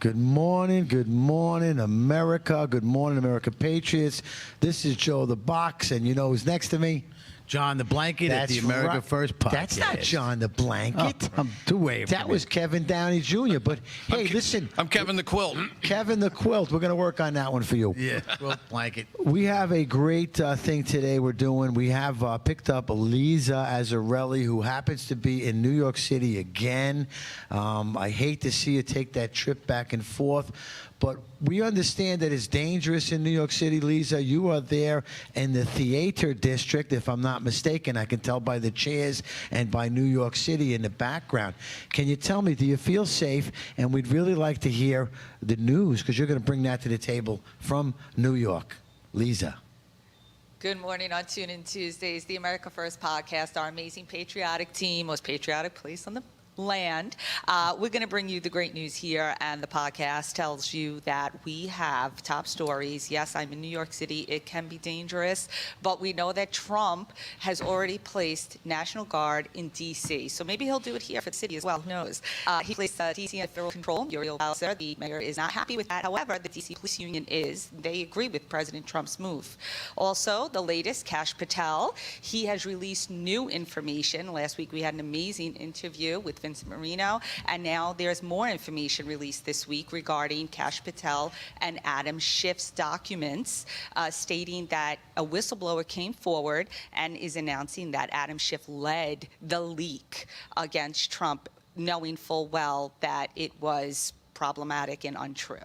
Good morning, America. Good morning, America Patriots. This is Joe the Box, and you know who's next to me? John the Blanket at the America First podcast. That's not John the Blanket. I'm too way. That was Kevin Downey Jr. But hey, listen. I'm Kevin the Quilt. Kevin the Quilt. We're going to work on that one for you. Yeah, Quilt Blanket. We have a great thing today we're doing. We have picked up Liza Azzarelli, who happens to be in New York City again. I hate to see her take that trip back and forth, but we understand that it's dangerous in New York City. Liza, you are there in the theater district, if I'm not mistaken. I can tell by the chairs and by New York City in the background. Can you tell me, do you feel safe? And we'd really like to hear the news, because you're going to bring that to the table from New York. Liza. Good morning on Tune In Tuesdays, the America First podcast, our amazing patriotic team, most patriotic place on the land. We're going to bring you the great news here, and the podcast tells you that we have top stories. Yes, I'm in New York City. It can be dangerous, but we know that Trump has already placed National Guard in D.C., so maybe he'll do it here for the city as well. Who knows? He placed D.C. under federal control. Muriel Bowser, the mayor, is not happy with that. However, the D.C. Police Union is. They agree with President Trump's move. Also, the latest, Kash Patel, he has released new information. Last week, we had an amazing interview with Vincent Marino, and now there's more information released this week regarding Kash Patel and Adam Schiff's documents, stating that a whistleblower came forward and is announcing that Adam Schiff led the leak against Trump, knowing full well that it was problematic and untrue.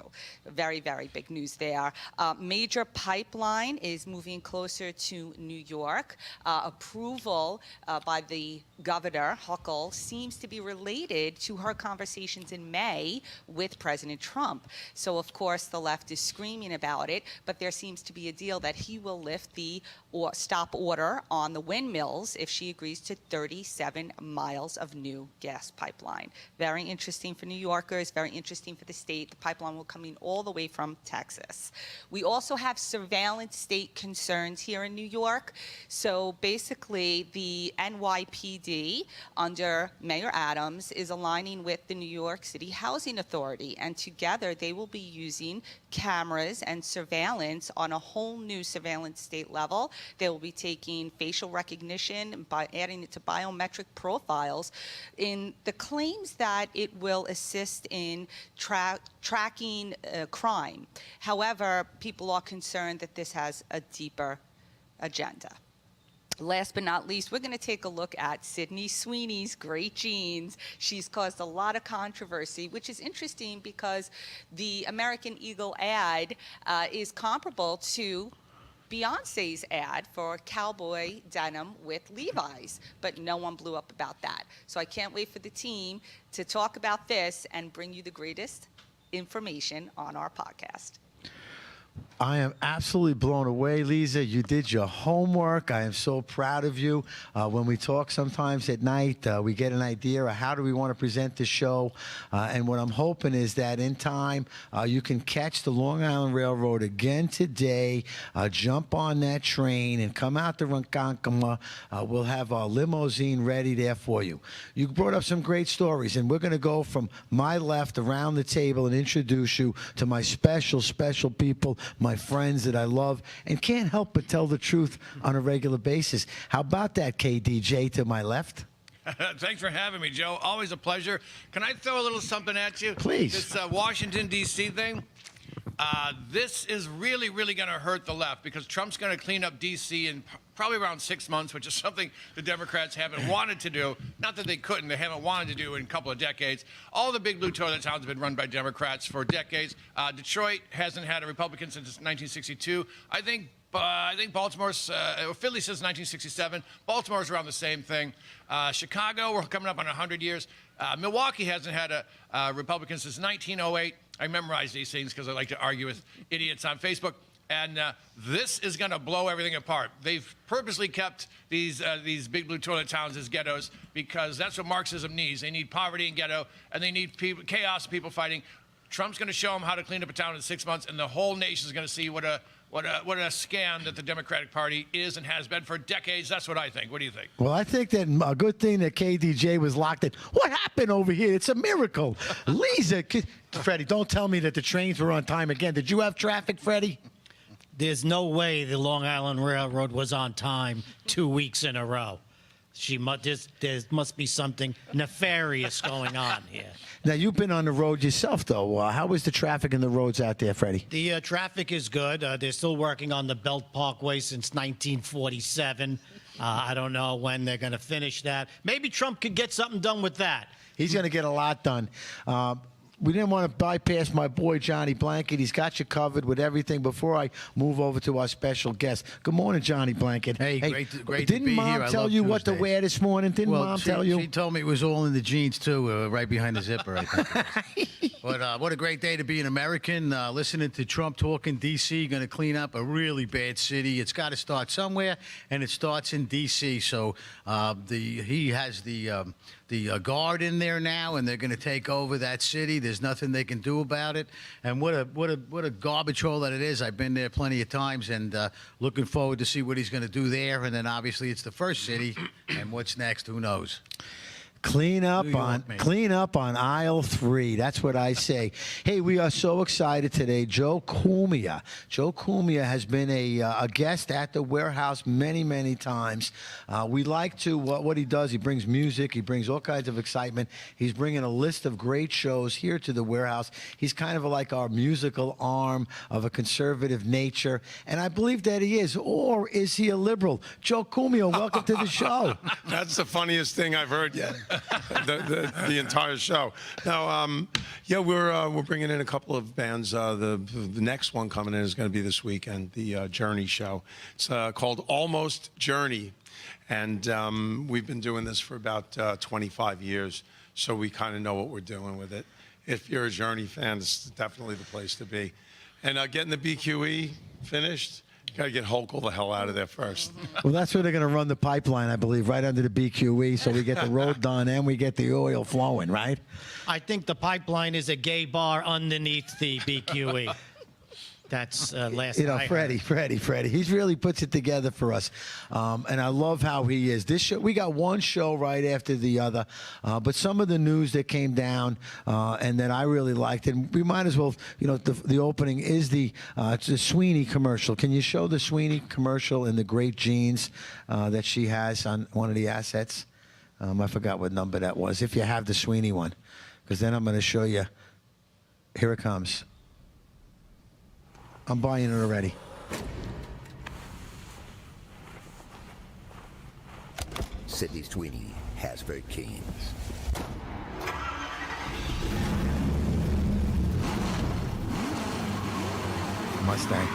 Very, very big news there. Major pipeline is moving closer to New York. Approval by the governor, Hochul, seems to be related to her conversations in May with President Trump. So, of course, the left is screaming about it, but there seems to be a deal that he will lift the stop order on the windmills if she agrees to 37 miles of new gas pipeline. Very interesting for New Yorkers, very interesting for the state. The pipeline will come in all the way from Texas. We also have surveillance state concerns here in New York. So basically, the NYPD under Mayor Adams is aligning with the New York City Housing Authority, and together they will be using cameras and surveillance on a whole new surveillance state level. They will be taking facial recognition by adding it to biometric profiles in the claims that it will assist in tracking crime. However, people are concerned that this has a deeper agenda. Last but not least, we're going to take a look at Sydney Sweeney's great jeans. She's caused a lot of controversy, which is interesting because the American Eagle ad is comparable to Beyonce's ad for cowboy denim with Levi's, but no one blew up about that. So I can't wait for the team to talk about this and bring you the greatest information on our podcast. I am absolutely blown away, Liza. You did your homework. I am so proud of you. When we talk sometimes at night, we get an idea of how do we want to present the show. And what I'm hoping is that in time, you can catch the Long Island Railroad again today, jump on that train, and come out to Ronkonkoma. We'll have our limousine ready there for you. You brought up some great stories, and we're going to go from my left around the table and introduce you to my special, special people, my friends that I love and can't help but tell the truth on a regular basis. How about that, KDJ, to my left? Thanks for having me, Joe. Always a pleasure. Can I throw a little something at you? Please. This Washington, D.C. thing, this is really, really going to hurt the left because Trump's going to clean up D.C. in probably around 6 months, which is something the Democrats haven't wanted to do. Not that they couldn't. They haven't wanted to do in a couple of decades. All the big blue toilet towns have been run by Democrats for decades. Detroit hasn't had a Republican since 1962. I think Baltimore's, Philly since 1967. Baltimore's around the same thing. Chicago, we're coming up on 100 years. Milwaukee hasn't had a Republican since 1908. I memorize these things because I like to argue with idiots on Facebook. And this is going to blow everything apart. They've purposely kept these big blue toilet towns as ghettos because that's what Marxism needs. They need poverty and ghetto, and they need chaos, people fighting. Trump's going to show them how to clean up a town in 6 months, and the whole nation is going to see what a what a scam that the Democratic Party is and has been for decades. That's what I think. What do you think? Well, I think that a good thing that KDJ was locked in. What happened over here? It's a miracle. Lisa, Freddie, don't tell me that the trains were on time again. Did you have traffic, Freddie? There's no way the Long Island Railroad was on time 2 weeks in a row. There must be something nefarious going on here. Now, you've been on the road yourself, though. How is the traffic in the roads out there, Freddie? The traffic is good. They're still working on the Belt Parkway since 1947. I don't know when they're going to finish that. Maybe Trump could get something done with that. He's going to get a lot done. We didn't want to bypass my boy Johnny Blanket. He's got you covered with everything. Before I move over to our special guest, good morning, Johnny Blanket. Hey, great to didn't be Mom here. I tell love you what to Tuesdays. wear this morning? Didn't Mom tell you? She told me it was all in the jeans too, right behind the zipper. I think. But what a great day to be an American. Listening to Trump talking D.C. going to clean up a really bad city. It's got to start somewhere, and it starts in D.C. So he has the guard in there now, and they're going to take over that city. There's nothing they can do about it. And what a garbage hole that it is. I've been there plenty of times, and looking forward to see what he's going to do there. And then obviously it's the first city, and what's next? Who knows? Clean up New York, on man. aisle 3. That's what I say. Hey, we are so excited today. Joe Cumia. Joe Cumia has been a guest at the warehouse many, many times. We like to what he does. He brings music. He brings all kinds of excitement. He's bringing a list of great shows here to the warehouse. He's kind of like our musical arm of a conservative nature, and I believe that he is. Or is he a liberal? Joe Cumia, welcome to the show. That's the funniest thing I've heard yet. the entire show. Now, yeah, we're bringing in a couple of bands. The next one coming in is going to be this weekend, the Journey show. It's called Almost Journey, and we've been doing this for about 25 years, so we kind of know what we're doing with it. If you're a Journey fan, it's definitely the place to be. And getting the BQE finished. Got to get Hochul the hell out of there first. Well, that's where they're going to run the pipeline, I believe, right under the BQE, so we get the road done and we get the oil flowing, right? I think the pipeline is a gay bar underneath the BQE. That's last You know, I heard. Freddie. He really puts it together for us, and I love how he is. This show, we got one show right after the other, but some of the news that came down and that I really liked, and we might as well, you know, the opening is the Sweeney commercial. Can you show the Sweeney commercial in the great jeans that she has on one of the assets? I forgot what number that was. If you have the Sweeney one, because then I'm going to show you. Here it comes. I'm buying it already. Sydney Sweeney, Hasbro Jeans. Mustang.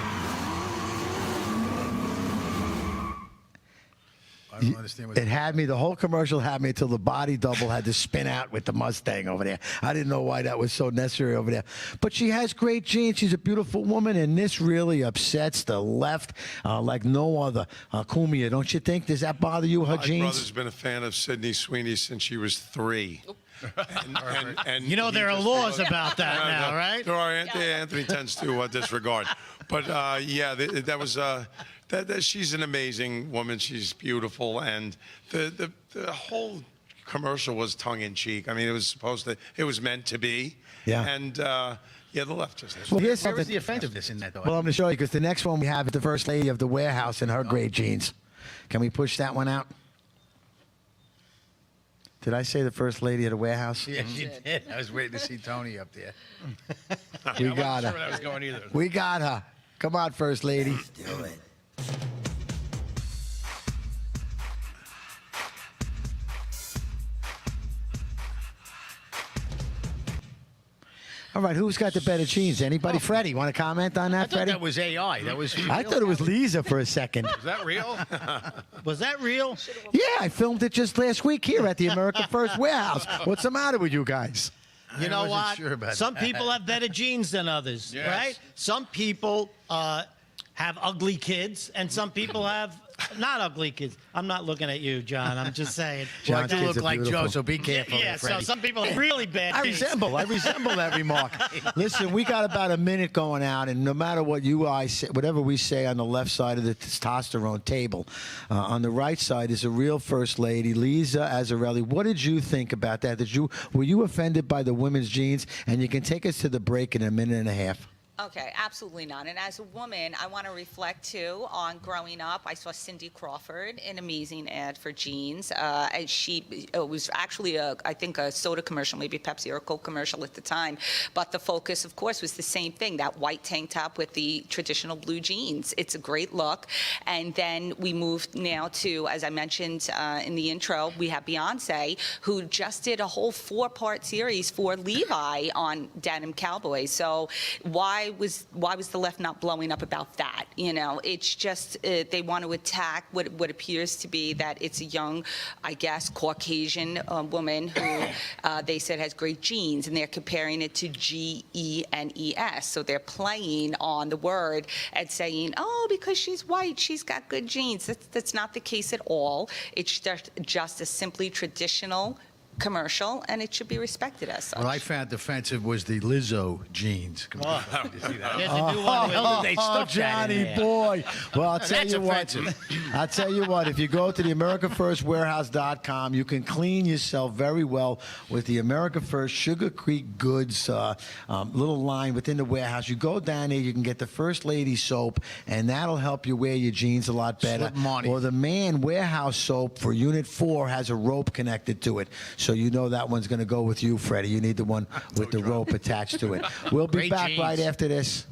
I don't understand what It had me, the whole commercial had me until the body double had to spin out with the Mustang over there. I didn't know why that was so necessary over there. But she has great genes. She's a beautiful woman, and this really upsets the left like no other. Cumia, don't you think? Does that bother you, her My jeans? brother's been a fan of Sydney Sweeney since she was 3. And You know, there are laws about that now, right? There are. Anthony tends to disregard. But yeah, that was. She's an amazing woman. She's beautiful, and the whole commercial was tongue in cheek. I mean, it was meant to be. Yeah. And yeah, the left just. Well, here's Where something. was the offensiveness in that, though? Well, I'm going to show you because the next one we have is the First Lady of the Warehouse in her great jeans. Can we push that one out? Did I say the First Lady of the Warehouse? Yeah, she did. I was waiting to see Tony up there. We I got wasn't sure her. where that was going either. We got her. Come on, First Lady. Do it. All right, who's got the better jeans? Anybody? Freddie, want to comment on I that, thought Freddie? that was AI. That was. I thought it was Lisa for a second. Is that real? Was that real? Yeah, I filmed it just last week here at the America First Warehouse. What's the matter with you guys? You know wasn't what? sure about Some that. people have better genes than others, Yes. right? Some people have ugly kids, and some people have not ugly kids. I'm not looking at you, John. I'm just saying. Well, I John's do kids look are like beautiful. Joe, so be careful. Yeah, there, so Freddie. some people have really bad I taste. resemble that remark. Listen, we got about a minute going out, and no matter what you guys say, whatever we say on the left side of the testosterone table, on the right side is a real first lady, Lisa Azzarelli. What did you think about that? Were you offended by the women's jeans? And you can take us to the break in a minute and a half. Okay, absolutely not. And as a woman, I want to reflect too on growing up. I saw Cindy Crawford, an amazing ad for jeans. And it was actually, I think, a soda commercial, maybe a Pepsi or a Coke commercial at the time. But the focus, of course, was the same thing, that white tank top with the traditional blue jeans. It's a great look. And then we moved now to, as I mentioned in the intro, we have Beyonce, who just did a whole 4-part series for Levi on Denim Cowboys. So why was the left not blowing up about that? You know, it's just they want to attack what appears to be that it's a young, I guess, Caucasian woman who they said has great genes, and they're comparing it to G-E-N-E-S. So they're playing on the word and saying, oh, because she's white, she's got good genes. That's not the case at all. It's just a simply traditional commercial, and it should be respected as such. What I found offensive was the Lizzo jeans. Come on. Did you see that? There's a new one. hell did they stuff that in Johnny there? boy. Well, I'll tell That's you what. offensive. I'll tell you what. If you go to the AmericaFirstWarehouse.com, you can clean yourself very well with the America First Sugar Creek Goods little line within the warehouse. You go down there, you can get the First Lady soap, and that'll help you wear your jeans a lot better. Slip money. Or the Man Warehouse soap for Unit 4 has a rope connected to it. So you know that one's going to go with you, Freddie. You need the one with the rope attached to it. We'll be Great back jeans. right after this.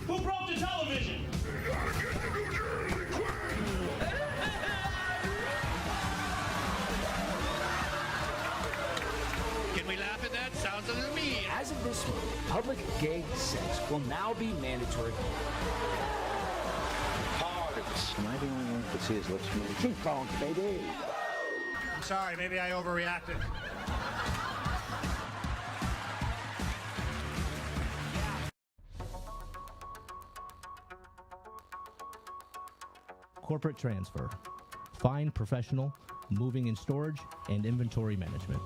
Who broke the television? Can we laugh at that? Sounds a little mean. As of this week, public gay sex will now be mandatory. Am I the only one that see his lips move? Cheekbones, baby. I'm sorry, maybe I overreacted. Corporate transfer. Fine professional, moving and storage, and inventory management.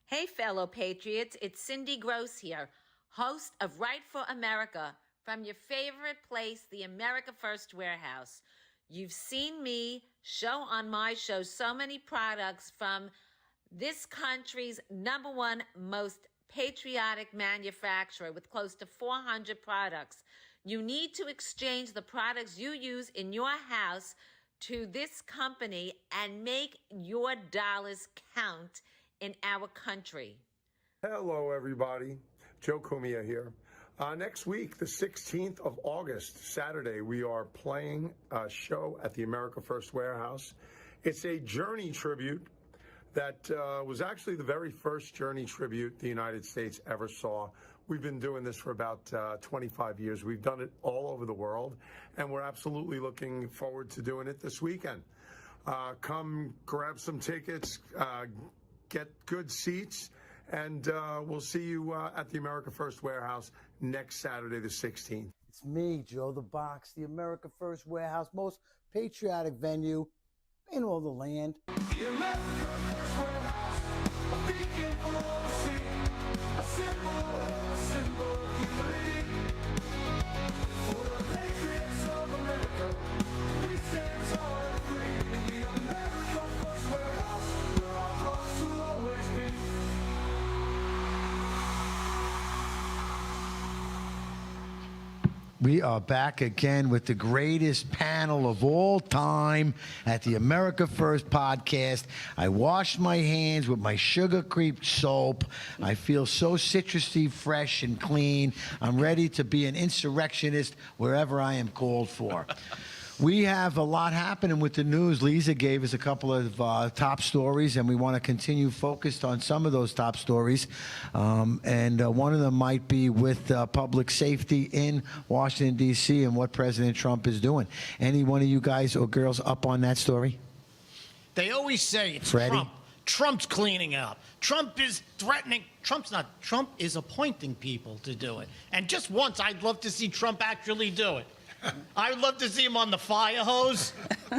Hey, fellow patriots, it's Cindy Gross here, host of Right for America from your favorite place, the America First Warehouse. You've seen me show on my show so many products from this country's #1 most patriotic manufacturer with close to 400 products. You need to exchange the products you use in your house to this company and make your dollars count in our country. Hello, everybody. Joe Cumia here. Next week, the 16th of August, Saturday, we are playing a show at the America First Warehouse. It's a Journey tribute that was actually the very first Journey tribute the United States ever saw. We've been doing this for about 25 years. We've done it all over the world, and we're absolutely looking forward to doing it this weekend. Come grab some tickets, get good seats, and we'll see you at the America First Warehouse next Saturday, the 16th. It's me, Joe the Box, the America First Warehouse, most patriotic venue in all the land. The America First Warehouse, a beacon for all to see, a symbol of unity. For the patriots of America, we stand tall and free. In the America First Warehouse, where our hearts will always be. We are back again with the greatest panel of all time at the America First podcast. I washed my hands with my Sugar Creep soap. I feel so citrusy, fresh, and clean. I'm ready to be an insurrectionist wherever I am called for. We have a lot happening with the news. Lisa gave us a couple of top stories, and we want to continue focused on some of those top stories. And one of them might be with public safety in Washington, D.C., and what President Trump is doing. Any one of you guys or girls up on that story? They always say it's Freddie? Trump. Trump's cleaning up. Trump is threatening. Trump's not. Trump is appointing people to do it. And just once, I'd love to see Trump actually do it. I would love to see him on the fire hose,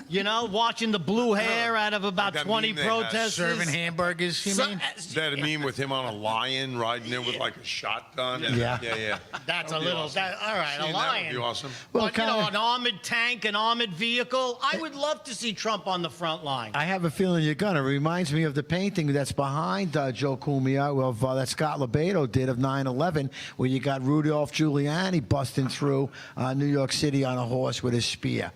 you know, watching the blue hair out of about That 20 meme they had. protesters. Serving hamburgers, you mean? That meme with him on a lion riding in with like a shotgun. Yeah. Yeah. That's That a would be little, awesome. all right, Seeing a that lion. would be awesome. Well, But, you know, kinda- an armored tank, an armored vehicle. I would love to see Trump on the front line. I have a feeling you're gonna. It reminds me of the painting that's behind Joe Cumia, that Scott Lebedo did of 9/11, where you got Rudolph Giuliani busting through New York City on a horse with his spear.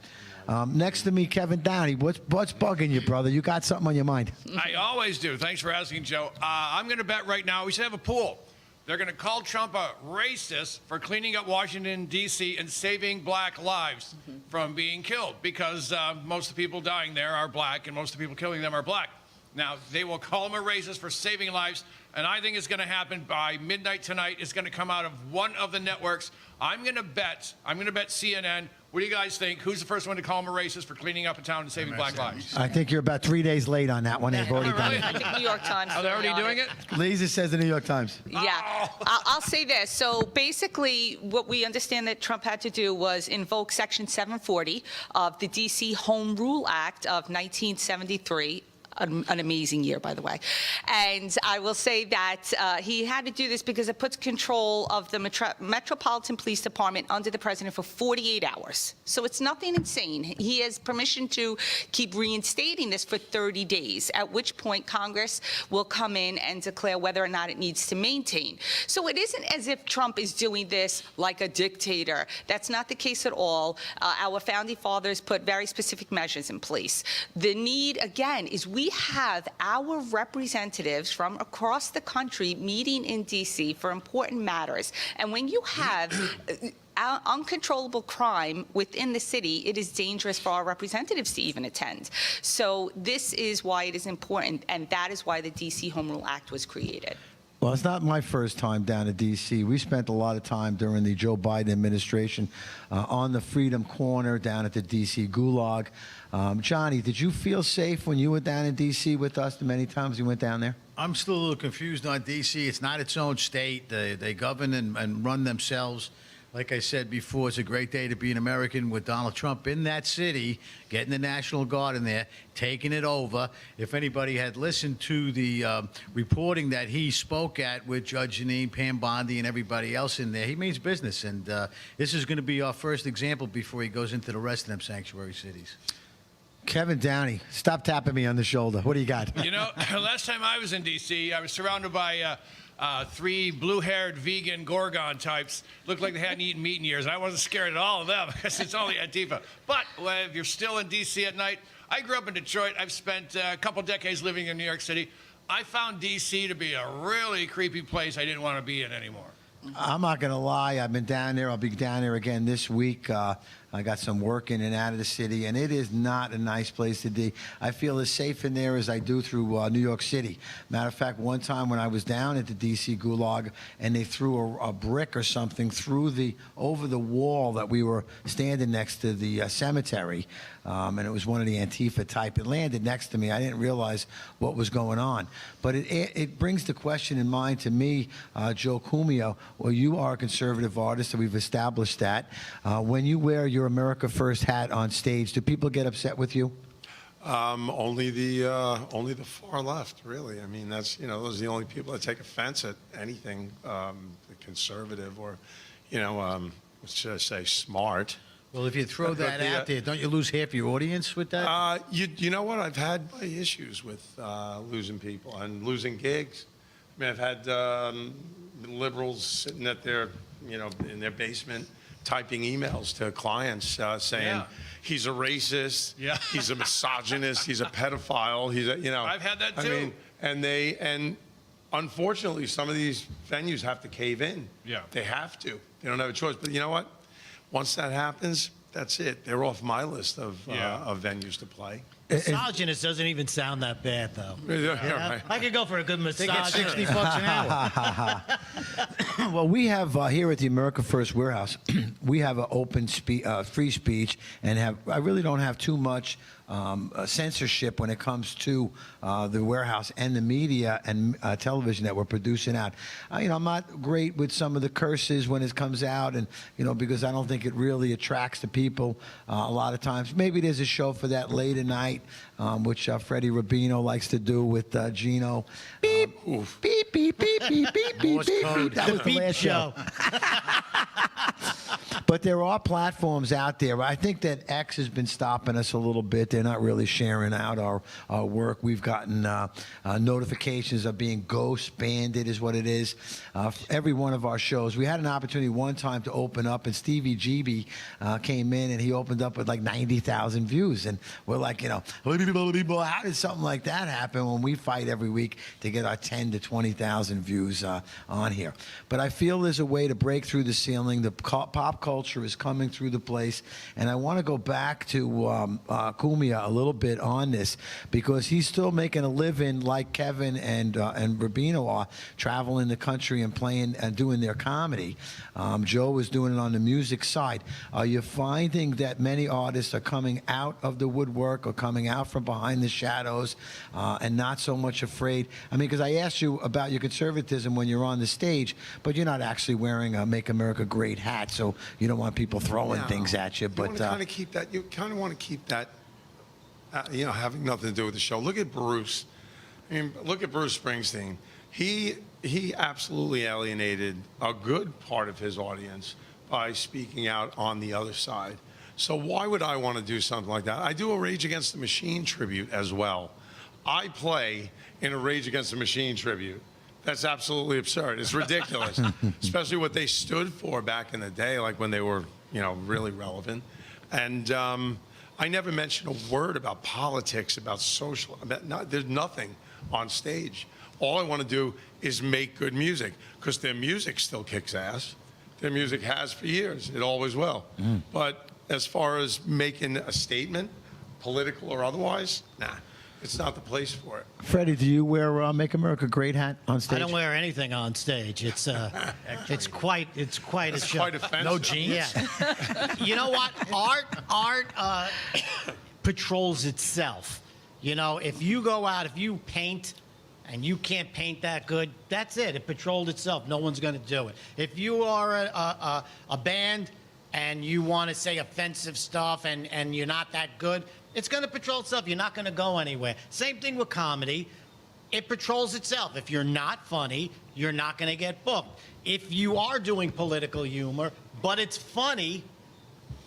Next to me, Kevin Downey. What's bugging you, brother? You got something on your mind? I always do. Thanks for asking, Joe. I'm going to bet right now we should have a pool. They're going to call Trump a racist for cleaning up Washington, D.C. and saving black lives from being killed because most of the people dying there are black and most of the people killing them are black. Now, they will call him a racist for saving lives, and I think it's going to happen by midnight tonight. It's going to come out of one of the networks. I'm going to bet CNN. What do you guys think? Who's the first one to call him a racist for cleaning up a town and saving black lives? I think you're about 3 days late on that one. They've already done I it. think New York Times. Are they already on doing it? Lisa says the New York Times. Yeah, I'll say this. So basically, what we understand that Trump had to do was invoke Section 740 of the D.C. Home Rule Act of 1973. An amazing year, by the way. And I will say that he had to do this because it puts control of the Metropolitan Police Department under the president for 48 hours. So it's nothing insane. He has permission to keep reinstating this for 30 days, at which point Congress will come in and declare whether or not it needs to maintain. So it isn't as if Trump is doing this like a dictator. That's not the case at all. Our founding fathers put very specific measures in place. The need, again, is we have our representatives from across the country meeting in D.C. for important matters. And when you have uncontrollable crime within the city, it is dangerous for our representatives to even attend. So this is why it is important, and that is why the D.C. Home Rule Act was created. Well, it's not my first time down to D.C. We spent a lot of time during the Joe Biden administration on the Freedom Corner down at the D.C. Gulag. Johnny, did you feel safe when you were down in D.C. with us the many times you went down there? I'm still a little confused on D.C. It's not its own state. They govern and run themselves. Like I said before, it's a great day to be an American with Donald Trump in that city, getting the National Guard in there, taking it over. If anybody had listened to the reporting that he spoke at with Judge Jeanine, Pam Bondi, and everybody else in there, he means business. And this is going to be our first example before he goes into the rest of them sanctuary cities. Kevin Downey, stop tapping me on the shoulder. What do you got? You know, last time I was in D.C., I was surrounded by 3 blue-haired vegan Gorgon types. Looked like they hadn't eaten meat in years. I wasn't scared at all of them because it's only Antifa. But if you're still in D.C. at night, I grew up in Detroit. I've spent a couple decades living in New York City. I found D.C. to be a really creepy place I didn't want to be in anymore. I'm not going to lie. I've been down there. I'll be down there again this week. I got some work in and out of the city, and it is not a nice place to be. I feel as safe in there as I do through New York City. Matter of fact, one time when I was down at the D.C. Gulag and they threw a brick or something over the wall that we were standing next to the cemetery, and it was one of the Antifa type. It landed next to me. I didn't realize what was going on. But it brings the question in mind to me, Joe Cumia. Well, you are a conservative artist, and we've established that. When you wear your America First hat on stage, do people get upset with you? Only the far left, really. I mean, those are the only people that take offense at anything conservative or, should I say, smart. Well, if you throw that out there, don't you lose half your audience with that? You know what? I've had my issues with losing people and losing gigs. I mean, I've had liberals sitting at their, in their basement typing emails to clients saying Yeah. he's a racist, Yeah. he's a misogynist, he's a pedophile, he's a, I've had that I too. mean, and unfortunately, some of these venues have to cave in. Yeah. They have to. They don't have a choice. But you know what? Once that happens, that's it. They're off my list of venues to play. Misogynist doesn't even sound that bad, though. Yeah, right. I could go for a good They get misogynist. $60 an hour. Well, we have here at the America First Warehouse, we have an open free speech, and I really don't have too much censorship when it comes to the warehouse and the media and television that we're producing out. I'm not great with some of the curses when it comes out, and because I don't think it really attracts the people a lot of times. Maybe there's a show for that late at night, which Freddie Rubino likes to do with Gino. Beep, beep, beep, beep, beep, beep, beep, Morse beep. code. That was the last show. But there are platforms out there. I think that X has been stopping us a little bit. They're not really sharing out our work. We've gotten notifications of being ghost banded is what it is. Every one of our shows. We had an opportunity one time to open up, and Stevie GB came in, and he opened up with like 90,000 views. And we're like, how did something like that happen when we fight every week to get our 10 to 20,000 views on here? But I feel there's a way to break through the ceiling. The pop culture is coming through the place, and I want to go back to Cumia a little bit on this, because he's still making a living like Kevin and Rubino are, traveling the country and playing and doing their comedy. Joe is doing it on the music side. Are you finding that many artists are coming out of the woodwork or coming out from behind the shadows and not so much afraid? I mean, because I asked you about your conservatism when you're on the stage, but you're not actually wearing a Make America Great hat, so you don't want people throwing things at you. But you kind of keep that. You kind of want to keep that. Having nothing to do with the show. Look at Bruce. I mean, look at Bruce Springsteen. He absolutely alienated a good part of his audience by speaking out on the other side. So why would I want to do something like that? I do a Rage Against the Machine tribute as well. I play in a Rage Against the Machine tribute. That's absolutely absurd. It's ridiculous, especially what they stood for back in the day, like when they were, really relevant. And I never mentioned a word about politics, about social. There's nothing on stage. All I want to do is make good music, because their music still kicks ass. Their music has for years. It always will. But as far as making a statement, political or otherwise, nah. It's not the place for it. Freddie, do you wear Make America Great hat on stage? I don't wear anything on stage. It's quite a show. Quite offensive. No jeans? Yeah. You know what? Art patrols itself. If you go out, if you paint and you can't paint that good, that's it. It patrolled itself. No one's going to do it. If you are a band and you want to say offensive stuff and you're not that good, it's going to patrol itself. You're not going to go anywhere. Same thing with comedy. It patrols itself. If you're not funny, you're not going to get booked. If you are doing political humor, but it's funny,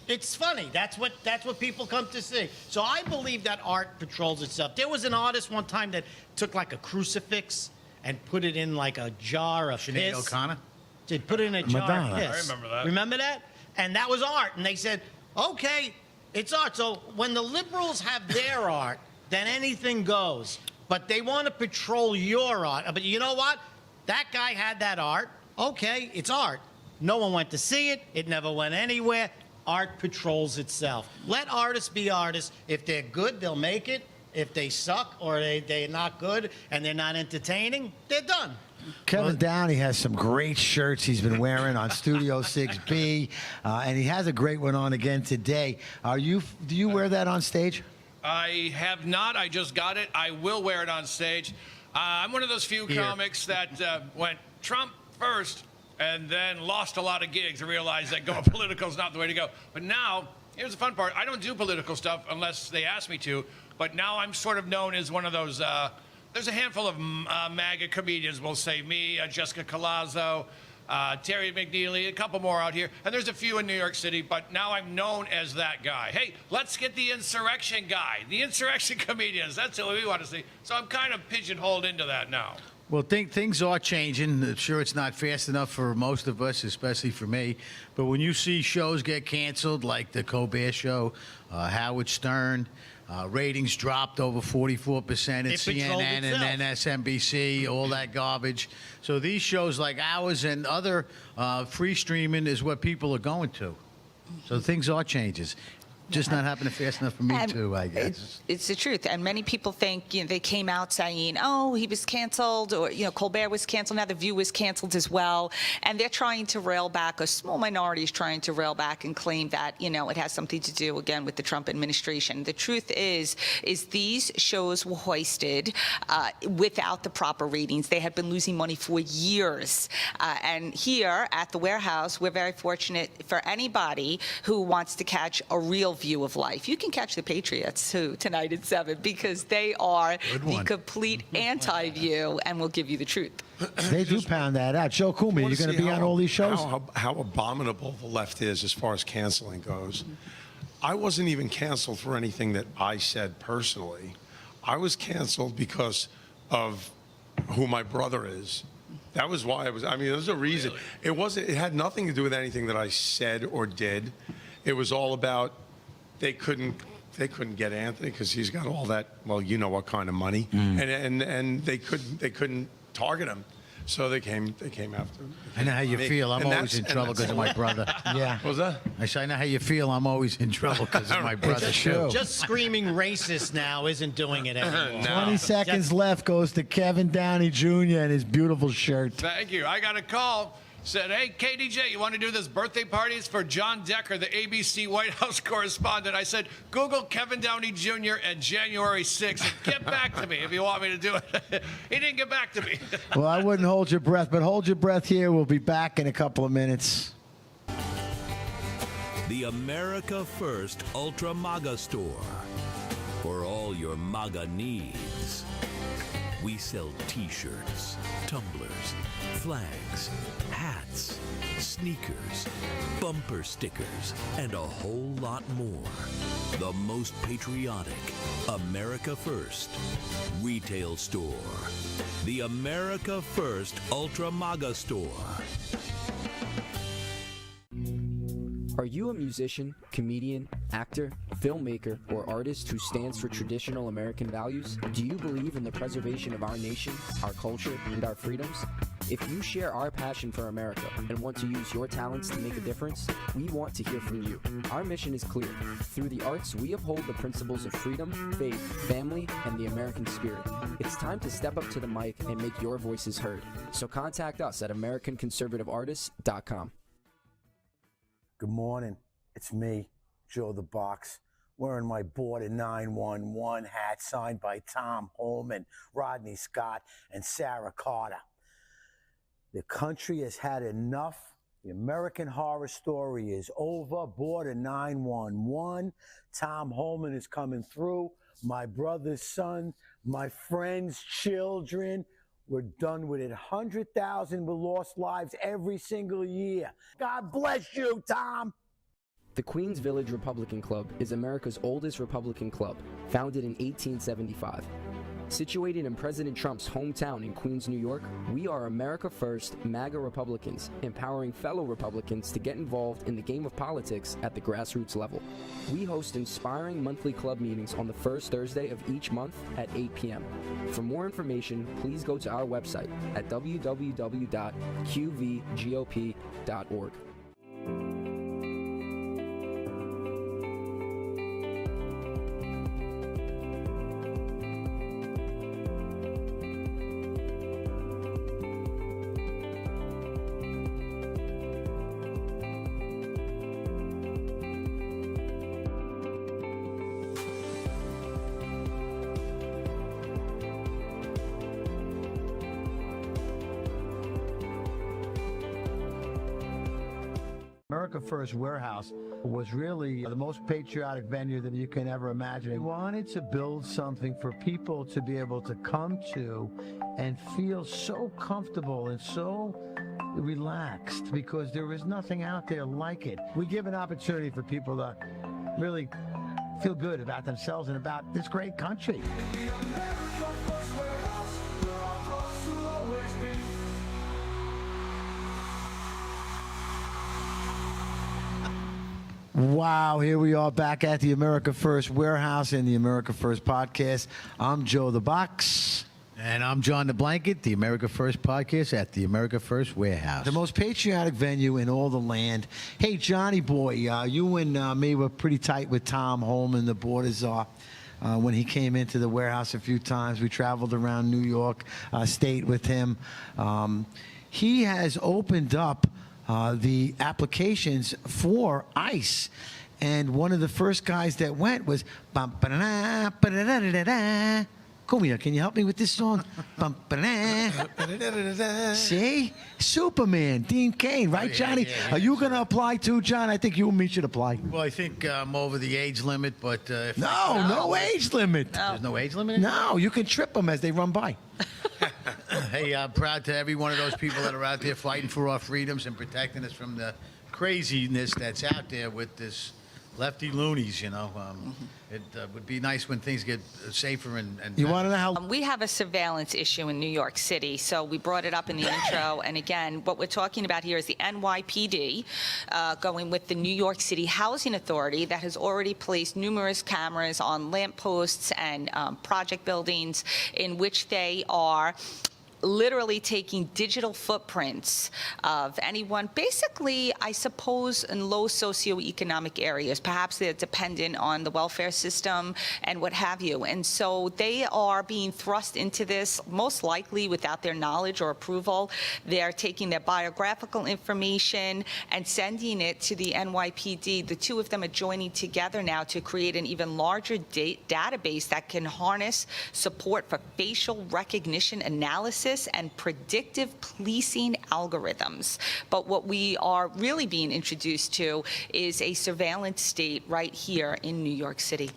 it's funny. That's what people come to see. So I believe that art patrols itself. There was an artist one time that took like a crucifix and put it in like a jar of Sinead piss. O'Connor? They put it in a jar Madonna. of piss. I remember that. Remember that? And that was art. And they said, okay, it's art. So when the liberals have their art, then anything goes. But they want to patrol your art. But you know what? That guy had that art. Okay, it's art. No one went to see it. It never went anywhere. Art patrols itself. Let artists be artists. If they're good, they'll make it. If they suck or they're not good and they're not entertaining, they're done. Kevin Downey has some great shirts he's been wearing on Studio 6B, and he has a great one on again today. Do you wear that on stage? I have not. I just got it. I will wear it on stage. I'm one of those few comics that went Trump first and then lost a lot of gigs and realized that going political is not the way to go. But now, here's the fun part. I don't do political stuff unless they ask me to, but now I'm sort of known as one of those... there's a handful of MAGA comedians, we'll say me, Jessica Colazzo, Terry McNeely, a couple more out here, and there's a few in New York City, but now I'm known as that guy. Hey, let's get the insurrection guy, the insurrection comedians. That's what we want to see. So I'm kind of pigeonholed into that now. Well, things are changing. Sure, it's not fast enough for most of us, especially for me. But when you see shows get canceled, like the Colbert Show, Howard Stern, ratings dropped over 44% at It patrolled CNN and then MSNBC, all that garbage. So these shows like ours and other free streaming is what people are going to. So things are changing. Just not happening fast enough for me, And too, I guess. It's the truth. And many people think, they came out saying, oh, he was canceled, or, Colbert was canceled. Now The View was canceled as well. And they're trying to rail back, a small minority is trying to rail back and claim that, it has something to do, again, with the Trump administration. The truth is these shows were hoisted without the proper ratings. They had been losing money for years. And here at the Warehouse, we're very fortunate for anybody who wants to catch a real view of life. You can catch the Patriots too tonight at 7 because they are the complete anti-view and will give you the truth. They do pound that out. Joe Kumi, you're going to be on all these shows? How abominable the left is as far as canceling goes. I wasn't even canceled for anything that I said personally. I was canceled because of who my brother is. That was why I was. I mean, there's a reason. Really? It had nothing to do with anything that I said or did. It was all about they couldn't get Anthony because he's got all that. Well, you know what kind of money, and they couldn't target him. So they came after him. I know how you feel. I'm always in trouble because of my brother. Yeah. What was that? I say, I know how you feel. I'm always in trouble because of my brother, too. Just screaming racist now isn't doing it anymore. 20 seconds left goes to Kevin Downey Jr. and his beautiful shirt. Thank you. I got a call. Said, hey, KDJ, you want to do this birthday parties for John Decker, the ABC White House correspondent? I said, Google Kevin Downey Jr. and January 6th and get back to me if you want me to do it. He didn't get back to me. Well, I wouldn't hold your breath, but hold your breath here. We'll be back in a couple of minutes. The America First Ultra MAGA store. For all your MAGA needs. We sell t-shirts, tumblers, flags, hats, sneakers, bumper stickers, and a whole lot more. The most patriotic America First retail store. The America First Ultra MAGA store. Are you a musician, comedian, actor, filmmaker, or artist who stands for traditional American values? Do you believe in the preservation of our nation, our culture, and our freedoms? If you share our passion for America and want to use your talents to make a difference, we want to hear from you. Our mission is clear. Through the arts, we uphold the principles of freedom, faith, family, and the American spirit. It's time to step up to the mic and make your voices heard. So contact us at AmericanConservativeArtists.com. Good morning. It's me, Joe the Box, wearing my Border 911 hat signed by Tom Holman, Rodney Scott, and Sarah Carter. The country has had enough. The American Horror Story is over. Border 911. Tom Holman is coming through. My brother's son, my friends' children. We're done with it. 100,000 lost lives every single year. God bless you, Tom. The Queens Village Republican Club is America's oldest Republican club, founded in 1875. Situated in President Trump's hometown in Queens, New York, we are America First MAGA Republicans, empowering fellow Republicans to get involved in the game of politics at the grassroots level. We host inspiring monthly club meetings on the first Thursday of each month at 8 p.m. For more information, please go to our website at www.qvgop.org. America First Warehouse was really the most patriotic venue that you can ever imagine. We wanted to build something for people to be able to come to and feel so comfortable and so relaxed because there is nothing out there like it. We give an opportunity for people to really feel good about themselves and about this great country. The America First Warehouse, where our clothes to Wow, here we are back at the America First Warehouse and the America First Podcast. I'm Joe the Box. And I'm John the Blanket, the America First Podcast at the America First Warehouse. The most patriotic venue in all the land. Hey, Johnny boy, you and me were pretty tight with Tom Holman, the border czar. When he came into the warehouse a few times, we traveled around New York State with him. He has opened up the applications for ICE. And one of the first guys that went was Kumia, can you help me with this song? See? Superman, Dean Cain, right, Johnny? Are you going to apply too, John? I think you and me should apply. Well, I think I'm over the age limit, but... if No age limit. There's no age limit? No, you can trip them as they run by. Hey, I'm proud to every one of those people that are out there fighting for our freedoms and protecting us from the craziness that's out there with this lefty loonies, you know. It would be nice when things get safer and You want to know how... We have a surveillance issue in New York City, so we brought it up in the intro. And again, what we're talking about here is the NYPD going with the New York City Housing Authority that has already placed numerous cameras on lampposts and project buildings in which they are literally taking digital footprints of anyone, basically, I suppose, in low socioeconomic areas. Perhaps they're dependent on the welfare system and what have you. And so they are being thrust into this, most likely without their knowledge or approval. They're taking their biographical information and sending it to the NYPD. The two of them are joining together now to create an even larger database that can harness support for facial recognition analysis and predictive policing algorithms. But what we are really being introduced to is a surveillance state right here in New York City.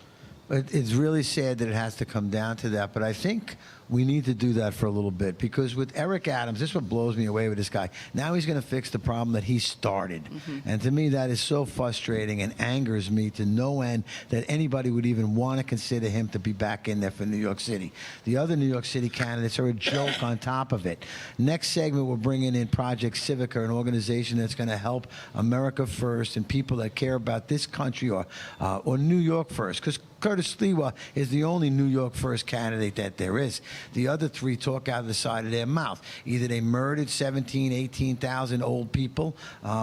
It's really sad that it has to come down to that, but I think we need to do that for a little bit, because with Eric Adams, this is what blows me away with this guy. Now he's going to fix the problem that he started. And to me, that is so frustrating and angers me to no end that anybody would even want to consider him to be back in there for New York City. The other New York City candidates are a joke on top of it. Next segment, we're bringing in Project Civica, an organization that's going to help America First and people that care about this country or New York First, because Curtis Sliwa is the only New York First candidate that there is. The other three talk out of the side of their mouth. Either they murdered 17, 18,000 old people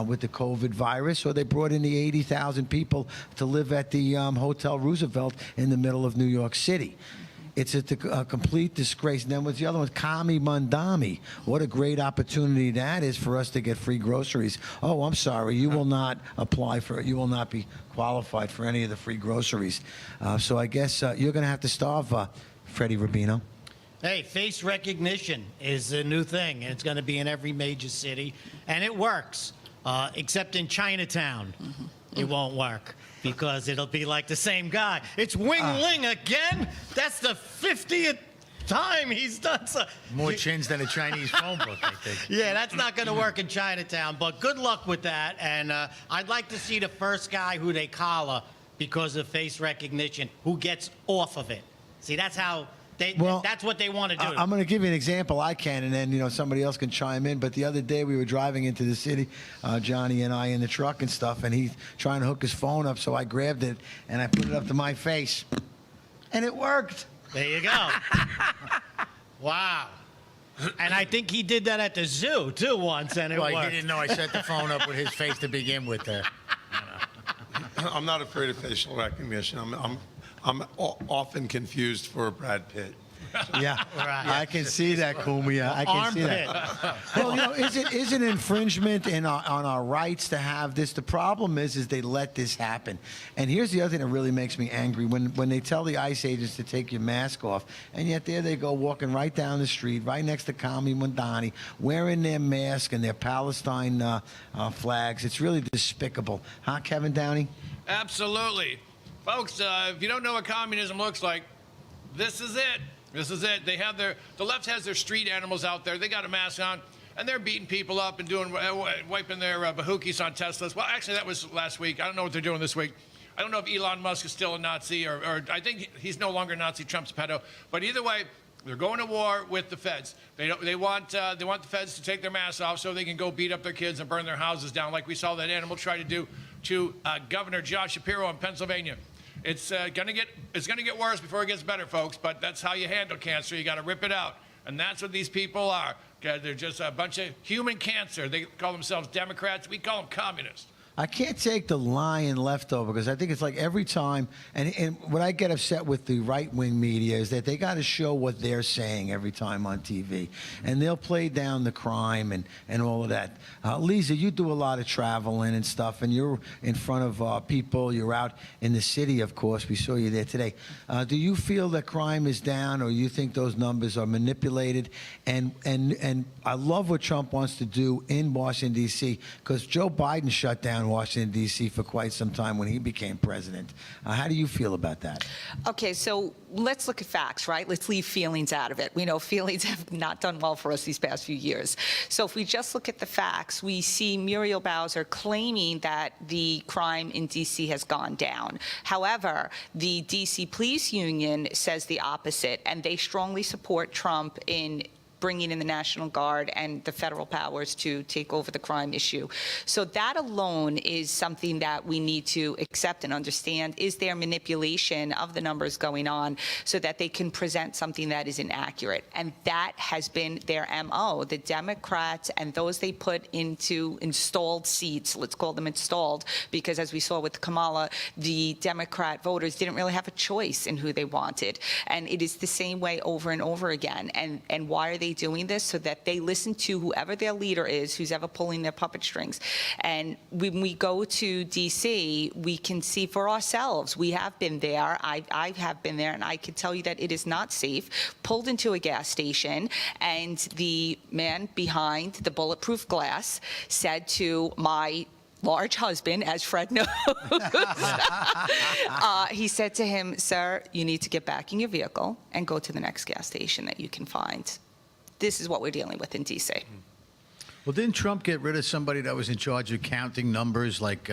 with the COVID virus, or they brought in the 80,000 people to live at the Hotel Roosevelt in the middle of New York City. It's a complete disgrace. And then what's the other one? Kami Mandami. What a great opportunity that is for us to get free groceries. Oh, I'm sorry. You will not apply for it. You will not be qualified for any of the free groceries. So I guess you're going to have to starve, Freddie Rubino. Hey, face recognition is a new thing, and it's going to be in every major city, and it works, except in Chinatown. It won't work, because it'll be like the same guy. It's Wing Ling again? That's the 50th time he's done so. More chins than a Chinese phone book, I think. Yeah, that's not going to work in Chinatown, but good luck with that. And I'd like to see the first guy who they collar because of face recognition, who gets off of it. See, that's how... that's what they want to do. I'm going to give you an example. I can, and then somebody else can chime in. But the other day we were driving into the city, Johnny and I in the truck and stuff, and he's trying to hook his phone up. So I grabbed it and I put it up to my face, and it worked. There you go. Wow. And I think he did that at the zoo too once, and it worked. He didn't know I set the phone up with his face to begin with. I'm not afraid of facial recognition. I'm often confused for Brad Pitt. Yeah, I can see that, Kumia. I can see that. Well, is it infringement on our rights to have this? The problem is they let this happen. And here's the other thing that really makes me angry. When they tell the ICE agents to take your mask off, and yet there they go walking right down the street, right next to Kami Mandani, wearing their mask and their Palestine flags. It's really despicable. Huh, Kevin Downey? Absolutely. Folks, if you don't know what communism looks like, this is it. This is it. They have the left has their street animals out there. They got a mask on, and they're beating people up and wiping their bahukis on Teslas. Well, actually, that was last week. I don't know what they're doing this week. I don't know if Elon Musk is still a Nazi, or I think he's no longer Nazi. Trump's a pedo. But either way, They're going to war with the feds. They want the feds to take their masks off so they can go beat up their kids and burn their houses down, like we saw that animal try to do to Governor Josh Shapiro in Pennsylvania. It's gonna get worse before it gets better, folks. But that's how you handle cancer. You got to rip it out, and that's what these people are. They're just a bunch of human cancer. They call themselves Democrats. We call them communists. I can't take the lying leftover because I think it's like every time, and what I get upset with the right-wing media is that they got to show what they're saying every time on TV. And they'll play down the crime and all of that. Lisa, you do a lot of traveling and stuff, and you're in front of people. You're out in the city, of course. We saw you there today. Do you feel that crime is down, or you think those numbers are manipulated? And I love what Trump wants to do in Washington, D.C., because Joe Biden shut down Washington, D.C. for quite some time when he became president. How do you feel about that? Okay, so let's look at facts, right? Let's leave feelings out of it. We know feelings have not done well for us these past few years. So if we just look at the facts, we see Muriel Bowser claiming that the crime in D.C. has gone down. However, the D.C. Police Union says the opposite, and they strongly support Trump in bringing in the National Guard and the federal powers to take over the crime issue. So that alone is something that we need to accept and understand. Is there manipulation of the numbers going on so that they can present something that is inaccurate? And that has been their MO. The Democrats and those they put into installed seats, let's call them installed, because as we saw with Kamala, the Democrat voters didn't really have a choice in who they wanted. And it is the same way over and over again. And why are they doing this? So that they listen to whoever their leader is, who's ever pulling their puppet strings. And when we go to D.C., we can see for ourselves. We have been there. I have been there, and I can tell you that it is not safe. Pulled into a gas station, and the man behind the bulletproof glass said to my large husband, as Fred knows, he said to him, "Sir, you need to get back in your vehicle and go to the next gas station that you can find." This is what we're dealing with in D.C. Well, didn't Trump get rid of somebody that was in charge of counting numbers? Like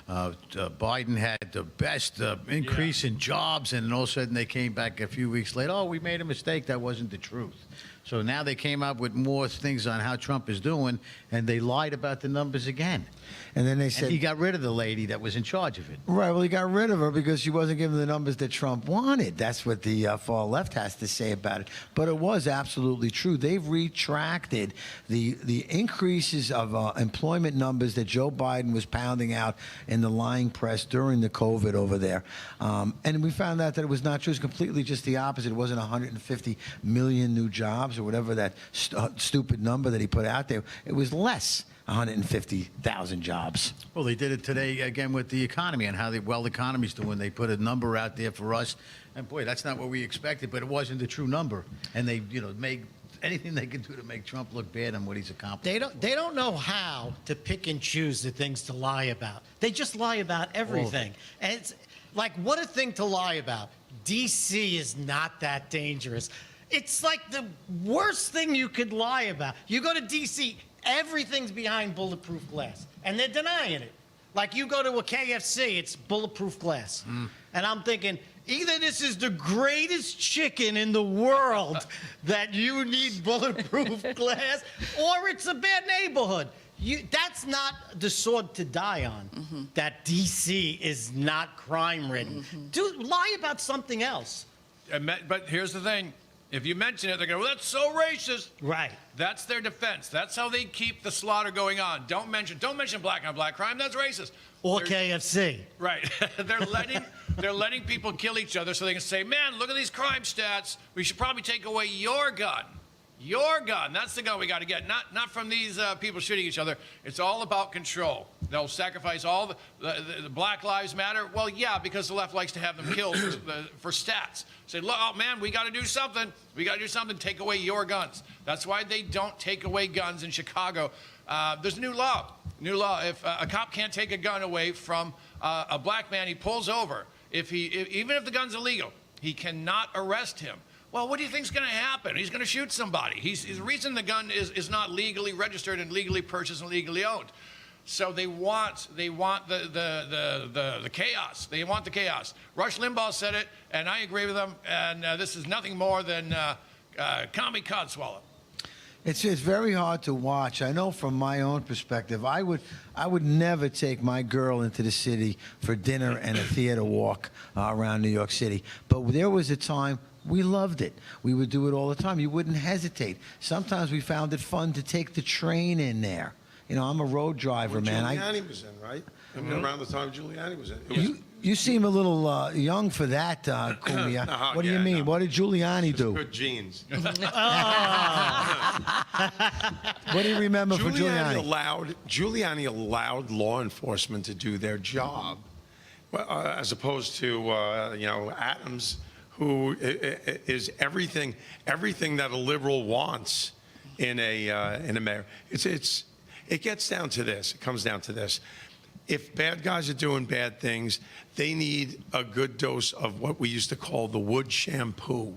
Biden had the best increase in jobs, and all of a sudden they came back a few weeks later. Oh, we made a mistake. That wasn't the truth. So now they came up with more things on how Trump is doing, and they lied about the numbers again. And then they said he got rid of the lady that was in charge of it. Right. Well, he got rid of her because she wasn't giving the numbers that Trump wanted. That's what the far left has to say about it. But it was absolutely true. They've retracted the increases of employment numbers that Joe Biden was pounding out in the lying press during the COVID over there. And we found out that it was not true. It was completely just the opposite. It wasn't 150 million new jobs or whatever that stupid number that he put out there. It was less. 150,000 jobs. Well, they did it today again with the economy and how well the economy's doing. They put a number out there for us, and boy, that's not what we expected, but it wasn't the true number. And they, made anything they could do to make Trump look bad on what he's accomplished. They don't know how to pick and choose the things to lie about. They just lie about everything. And it's like, what a thing to lie about. D.C. is not that dangerous. It's like the worst thing you could lie about. You go to D.C., everything's behind bulletproof glass, and they're denying it. Like, you go to a KFC, it's bulletproof glass. And I'm thinking, either this is the greatest chicken in the world that you need bulletproof glass, or it's a bad neighborhood. That's not the sword to die on, that D.C. is not crime-ridden. Lie about something else. But here's the thing. If you mention it, they go, well, that's so racist. Right. That's their defense. That's how they keep the slaughter going on. Don't mention black on black crime. That's racist. Or KFC. Right. They're letting people kill each other so they can say, man, look at these crime stats. We should probably take away your gun. Your gun. That's the gun we got to get. Not from these people shooting each other. It's all about control. They'll sacrifice all the Black Lives Matter. Well, yeah, because the left likes to have them killed for stats. Say, look, oh, man, we got to do something. We got to do something. Take away your guns. That's why they don't take away guns in Chicago. There's a new law. If a cop can't take a gun away from a black man, he pulls over. Even if the gun's illegal, he cannot arrest him. Well, what do you think's going to happen? He's going to shoot somebody. The reason the gun is not legally registered and legally purchased and legally owned. So they want the chaos. They want the chaos. Rush Limbaugh said it, and I agree with him. And this is nothing more than Kami Codswallop. It's very hard to watch. I know from my own perspective, I would never take my girl into the city for dinner and a theater walk around New York City. But there was a time we loved it. We would do it all the time. You wouldn't hesitate. Sometimes we found it fun to take the train in there. You know, I'm a road driver, man. Giuliani was in, right? I mean, around the time Giuliani was in. You seem a little young for that, Cumia. What do you mean? No. What did Giuliani do? Good genes. What do you remember for Giuliani? Giuliani allowed law enforcement to do their job, as opposed to Adams, who is everything that a liberal wants in a mayor. It gets down to this. It comes down to this. If bad guys are doing bad things, they need a good dose of what we used to call the wood shampoo,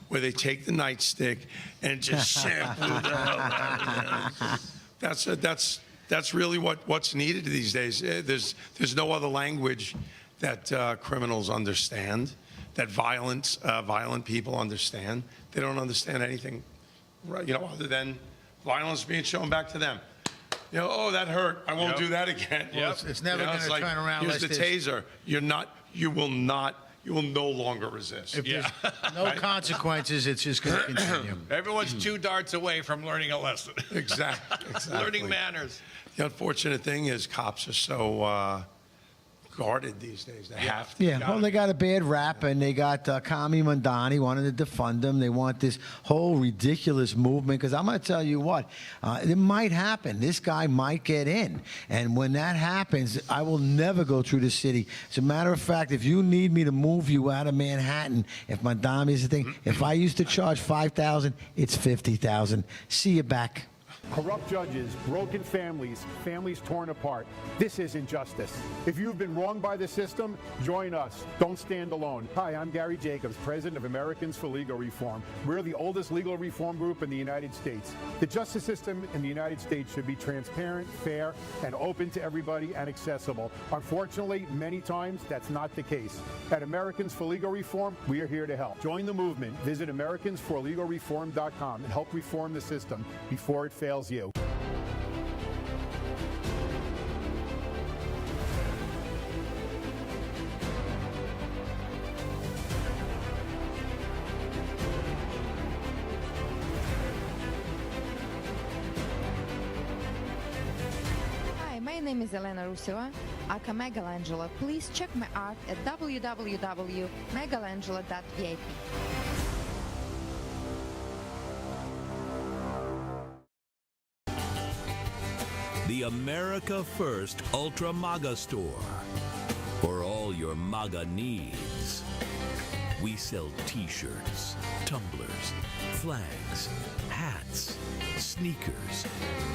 where they take the nightstick and just shampoo the hell out of it. That's really what's needed these days. There's no other language that criminals understand, that violent people understand. They don't understand anything, other than violence being shown back to them. Oh, that hurt. I won't do that again. Well, it's never going to turn around. Here's the taser. You will no longer resist. If there's no consequences, it's just going to continue. Everyone's 2 darts away from learning a lesson. Exactly. Learning manners. The unfortunate thing is cops are so guarded these days. They have to. Yeah, well, they got a bad rap, and they got Kami Mandani wanted to defund them. They want this whole ridiculous movement, because I'm going to tell you what, it might happen. This guy might get in, and when that happens, I will never go through the city. As a matter of fact, if you need me to move you out of Manhattan, if Mandani is the thing, if I used to charge $5,000, it's $50,000. See you back. Corrupt judges, broken families, families torn apart. This isn't justice. If you've been wronged by the system, join us. Don't stand alone. Hi, I'm Gary Jacobs, president of Americans for Legal Reform. We're the oldest legal reform group in the United States. The justice system in the United States should be transparent, fair, and open to everybody and accessible. Unfortunately, many times that's not the case. At Americans for Legal Reform, we are here to help. Join the movement. Visit AmericansForLegalReform.com and help reform the system before it fails you. Hi, my name is Elena Ruseva, aka Megalangela. Please check my art at www.megalangela.vip. The America First Ultra MAGA Store. For all your MAGA needs. We sell t-shirts, tumblers, flags, hats, sneakers,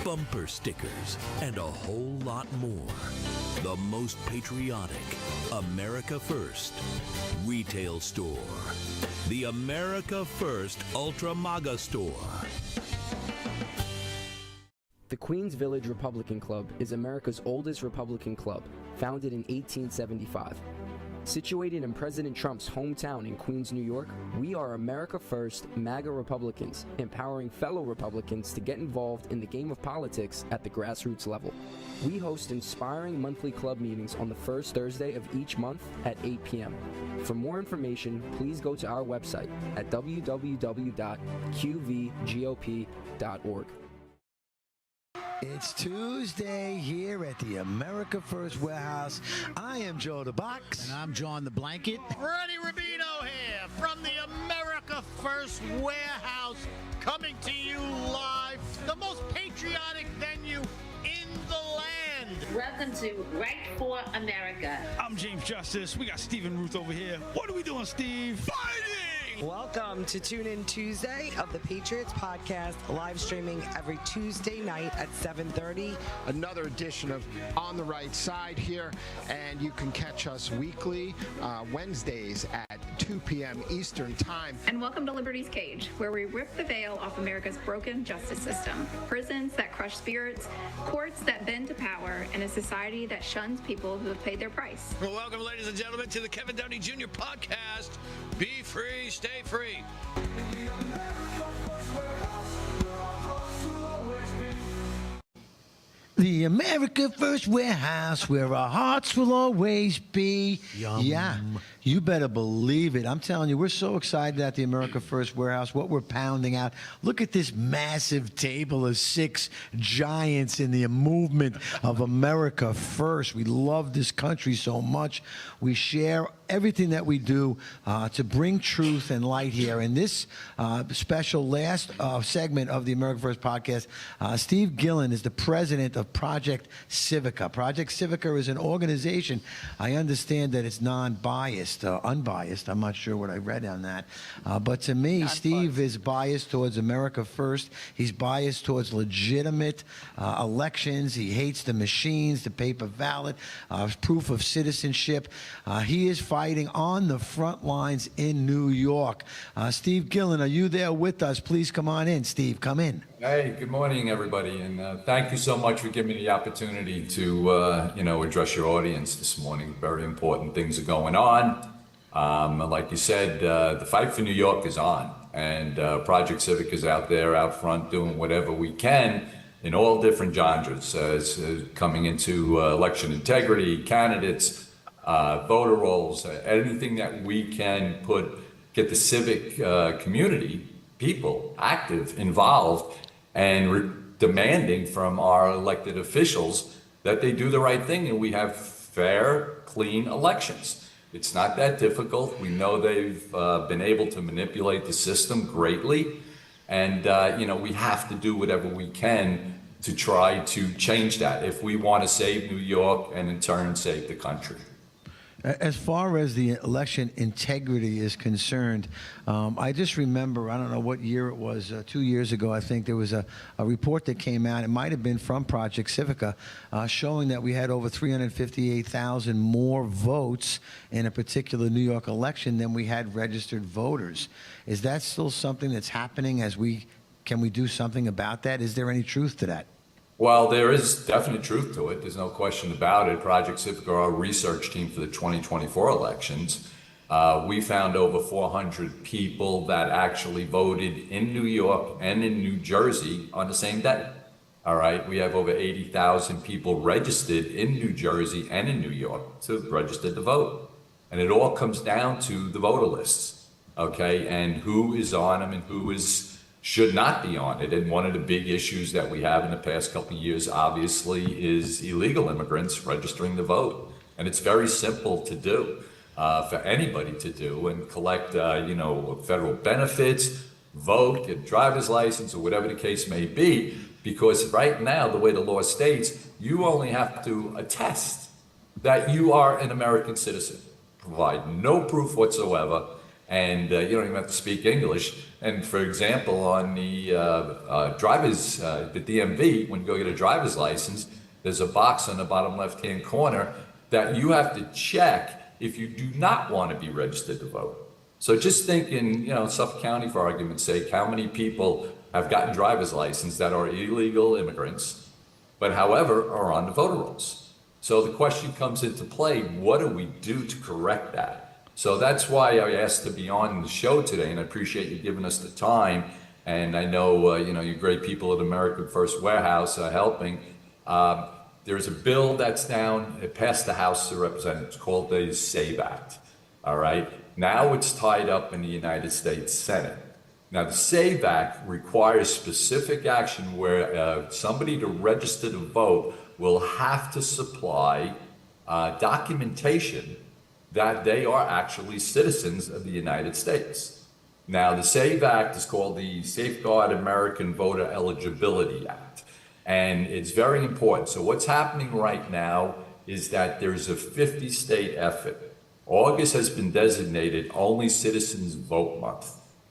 bumper stickers, and a whole lot more. The most patriotic America First retail store. The America First Ultra MAGA Store. The Queens Village Republican Club is America's oldest Republican club, founded in 1875. Situated in President Trump's hometown in Queens, New York, we are America First MAGA Republicans, empowering fellow Republicans to get involved in the game of politics at the grassroots level. We host inspiring monthly club meetings on the first Thursday of each month at 8 p.m. For more information, please go to our website at www.qvgop.org. It's Tuesday here at the America First Warehouse. I am Joe the Box. And I'm John the Blanket. Freddie Rubino here from the America First Warehouse, coming to you live, the most patriotic venue in the land. Welcome to Right for America. I'm James Justice. We got Stephen Ruth over here. What are we doing, Steve? Fighting! Welcome to Tune In Tuesday of the Patriots Podcast, live streaming every Tuesday night at 7:30. Another edition of On the Right Side here, and you can catch us weekly, Wednesdays at 2 p.m. Eastern Time. And welcome to Liberty's Cage, where we rip the veil off America's broken justice system. Prisons that crush spirits, courts that bend to power, and a society that shuns people who have paid their price. Well, welcome, ladies and gentlemen, to the Kevin Downey Jr. podcast. Be free, stay free. The America First Warehouse, where our hearts will always be. Yum. Yeah, you better believe it. I'm telling you, we're so excited at the America First Warehouse, what we're pounding out. Look at this massive table of 6 giants in the movement of America First. We love this country so much. We share everything that we do to bring truth and light here. In this special last segment of the America First podcast, Steve Gillen is the president of Project Civica. Project Civica is an organization. I understand that it's non-biased, unbiased. I'm not sure what I read on that. But to me, Steve is biased towards America First. He's biased towards legitimate elections. He hates the machines, the paper ballot, proof of citizenship. He is fighting on the front lines in New York. Steve Gillen, are you there with us? Please come on in. Steve, come in. Hey, good morning, everybody, and thank you so much for giving me the opportunity to, address your audience this morning. Very important things are going on. Like you said, the fight for New York is on, and Project Civic is out there, out front, doing whatever we can in all different genres, coming into election integrity, candidates, voter rolls, anything that we can get the civic community, people active, involved, and demanding from our elected officials that they do the right thing and we have fair, clean elections. It's not that difficult. We know they've been able to manipulate the system greatly. And, we have to do whatever we can to try to change that if we want to save New York and in turn save the country. As far as the election integrity is concerned, I just remember, I don't know what year it was, 2 years ago, I think there was a report that came out, it might have been from Project Civica, showing that we had over 358,000 more votes in a particular New York election than we had registered voters. Is that still something that's happening can we do something about that? Is there any truth to that? Well, there is definite truth to it. There's no question about it. Project Civica, our research team for the 2024 elections, we found over 400 people that actually voted in New York and in New Jersey on the same day. All right. We have over 80,000 people registered in New Jersey and in New York to register to vote. And it all comes down to the voter lists. Okay. And who is on them and who should not be on it. And one of the big issues that we have in the past couple of years, obviously, is illegal immigrants registering to vote. And it's very simple to do for anybody to do and collect, federal benefits, vote, get a driver's license, or whatever the case may be. Because right now, the way the law states, you only have to attest that you are an American citizen. Provide no proof whatsoever. And you don't even have to speak English. And for example, on the the DMV, when you go get a driver's license, there's a box on the bottom left-hand corner that you have to check if you do not want to be registered to vote. So just think in, Suffolk County, for argument's sake, how many people have gotten driver's license that are illegal immigrants, but however, are on the voter rolls. So the question comes into play, what do we do to correct that? So that's why I asked to be on the show today, and I appreciate you giving us the time. And I know, you great people at American First Warehouse are helping. There's a bill that's down. It passed the House of Representatives called the SAVE Act. All right. Now it's tied up in the United States Senate. Now, the SAVE Act requires specific action where somebody to register to vote will have to supply documentation that they are actually citizens of the United States. Now, the SAVE Act is called the Safeguard American Voter Eligibility Act, and it's very important. So what's happening right now is that there's a 50-state effort. August has been designated Only Citizens Vote Month.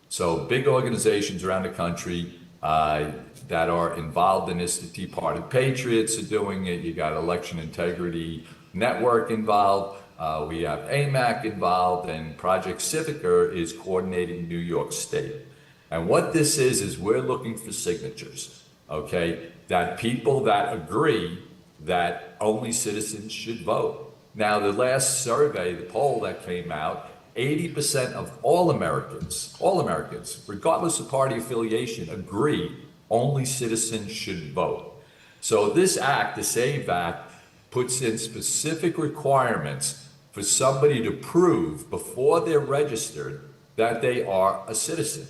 So big organizations around the country that are involved in this, the Tea Party Patriots are doing it. You got Election Integrity Network involved. We have AMAC involved, and Project Civica is coordinating New York State. And what this is we're looking for signatures, okay, that people that agree that only citizens should vote. Now, the last survey, the poll that came out, 80% of all Americans, regardless of party affiliation, agree only citizens should vote. So this act, the SAVE Act, puts in specific requirements for somebody to prove before they're registered that they are a citizen.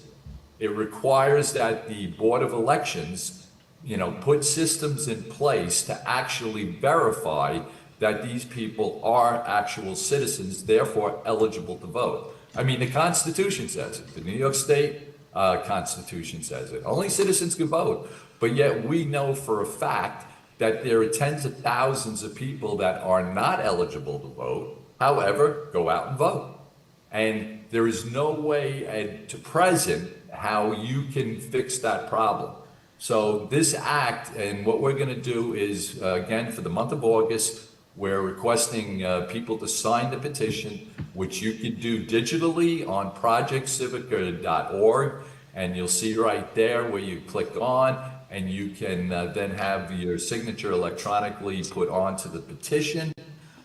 It requires that the Board of Elections, put systems in place to actually verify that these people are actual citizens, therefore eligible to vote. I mean, the Constitution says it. The New York State Constitution says it. Only citizens can vote. But yet we know for a fact that there are tens of thousands of people that are not eligible to vote, however, go out and vote. And there is no way to present how you can fix that problem. So this act, and what we're going to do is, again, for the month of August, we're requesting people to sign the petition, which you can do digitally on projectcivica.org, and you'll see right there where you click on, and you can then have your signature electronically put onto the petition.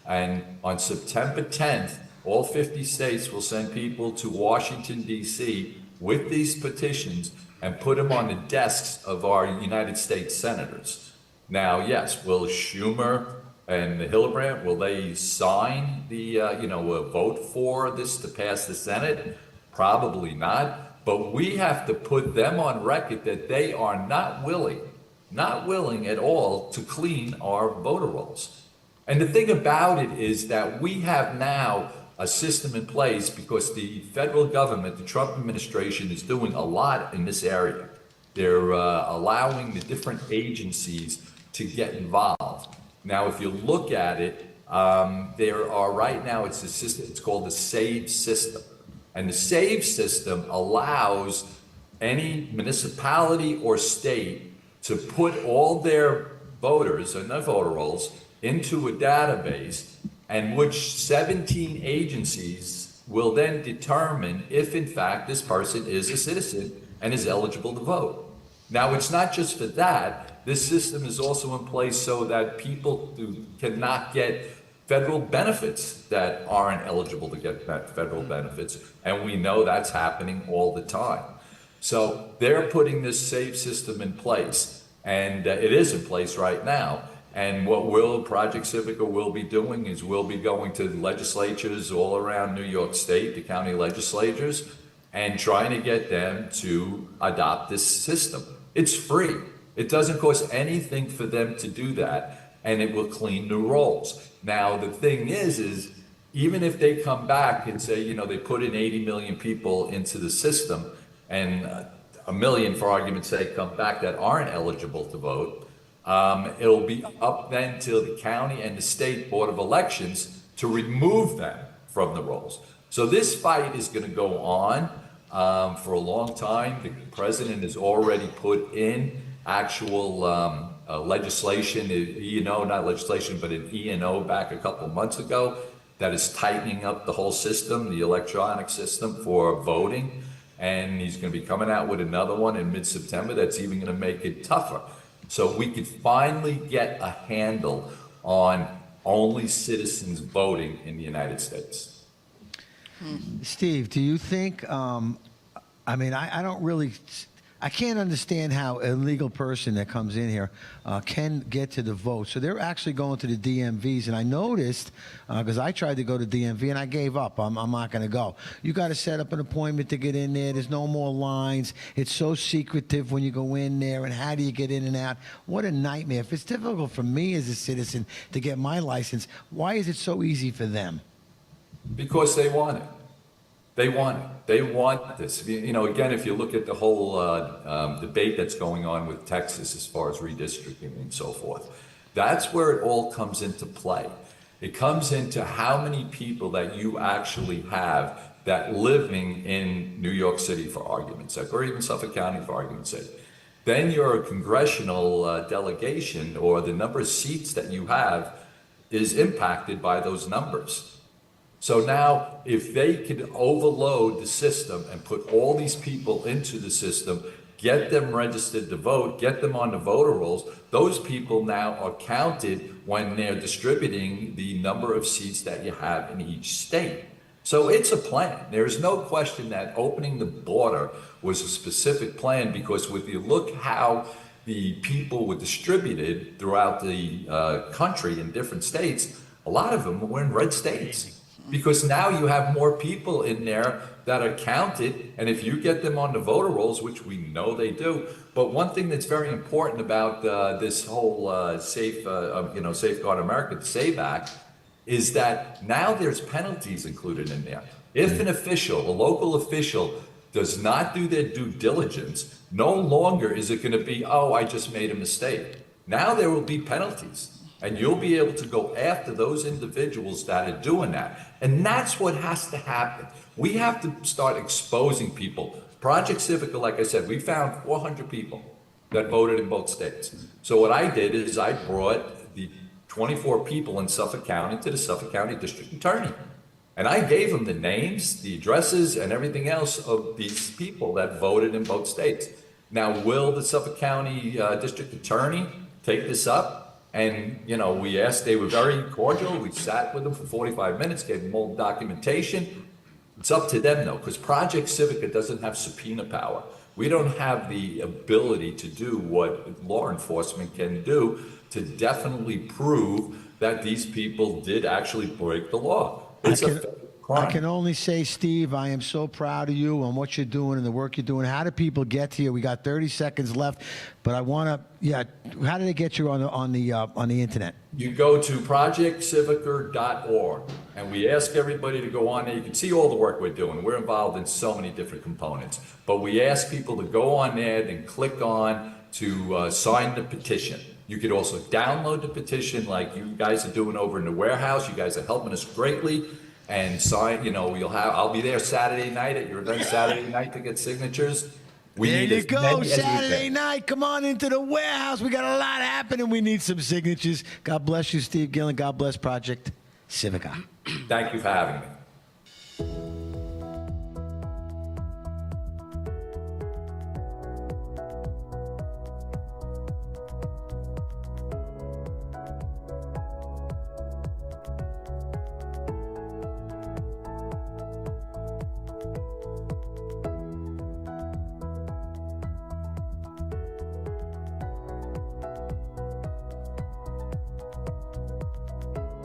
And on September 10th, all 50 states will send people to Washington, D.C. with these petitions and put them on the desks of our United States senators. Now, yes, will Schumer and Hildebrand, will they sign the, vote for this to pass the Senate? Probably not. But we have to put them on record that they are not willing at all to clean our voter rolls. And the thing about it is that we have now a system in place because the federal government, the Trump administration, is doing a lot in this area. They're allowing the different agencies to get involved. Now, if you look at it, there are right now, it's a system, it's called the SAVE system. And the SAVE system allows any municipality or state to put all their voters and their voter rolls into a database, and which 17 agencies will then determine if in fact this person is a citizen and is eligible to vote. Now, it's not just for that. This system is also in place so that people who cannot get federal benefits that aren't eligible to get federal benefits, and we know that's happening all the time. So they're putting this SAVE system in place, and it is in place right now. And what Project Civica will be doing is we'll be going to legislatures all around New York State, the county legislatures, and trying to get them to adopt this system. It's free. It doesn't cost anything for them to do that, and it will clean the rolls. Now, the thing is even if they come back and say, they put in 80 million people into the system, and a million, for argument's sake, come back that aren't eligible to vote, it'll be up then to the county and the state Board of Elections to remove them from the rolls. So this fight is going to go on for a long time. The president has already put in actual legislation, not legislation, but an E&O back a couple months ago that is tightening up the whole system, the electronic system for voting. And he's going to be coming out with another one in mid-September that's even going to make it tougher. So we could finally get a handle on only citizens voting in the United States. Steve, do you think, I can't understand how a legal person that comes in here can get to the vote. So they're actually going to the DMVs. And I noticed, because I tried to go to DMV and I gave up. I'm not going to go. You got to set up an appointment to get in there. There's no more lines. It's so secretive when you go in there. And how do you get in and out? What a nightmare. If it's difficult for me as a citizen to get my license, why is it so easy for them? Because they want it. They want it. They want this. Again, if you look at the whole debate that's going on with Texas as far as redistricting and so forth, that's where it all comes into play. It comes into how many people that you actually have that living in New York City, for argument's sake, or even Suffolk County, for argument's sake. Then your congressional delegation, or the number of seats that you have, is impacted by those numbers. So now, if they could overload the system and put all these people into the system, get them registered to vote, get them on the voter rolls, those people now are counted when they're distributing the number of seats that you have in each state. So it's a plan. There's no question that opening the border was a specific plan, because if you look how the people were distributed throughout the country in different states, a lot of them were in red states. Because now you have more people in there that are counted, and if you get them on the voter rolls, which we know they do. But one thing that's very important about this whole Safeguard America, the SAVE Act, is that now there's penalties included in there. If an official, a local official, does not do their due diligence, no longer is it going to be, oh, I just made a mistake. Now there will be penalties. And you'll be able to go after those individuals that are doing that. And that's what has to happen. We have to start exposing people. Project Civica, like I said, we found 400 people that voted in both states. So what I did is I brought the 24 people in Suffolk County to the Suffolk County District Attorney. And I gave them the names, the addresses, and everything else of these people that voted in both states. Now, will the Suffolk County District Attorney take this up? And, we asked, they were very cordial. We sat with them for 45 minutes, gave them all the documentation. It's up to them, though, because Project Civica doesn't have subpoena power. We don't have the ability to do what law enforcement can do to definitely prove that these people did actually break the law. It's a federal crime. I can only say, Steve, I am so proud of you and what you're doing and the work you're doing. How do people get to you? We got 30 seconds left, but I want to, how do they get you on the internet? You go to projectcivica.org, and we ask everybody to go on there. You can see all the work we're doing. We're involved in so many different components, but we ask people to go on there and click on to sign the petition. You could also download the petition like you guys are doing over in the warehouse. You guys are helping us greatly. And sign, I'll be there Saturday night at your event Saturday night to get signatures. There you go, Saturday night. Come on into the warehouse. We got a lot happening. We need some signatures. God bless you, Steve Gillen. God bless Project Civica. Thank you for having me.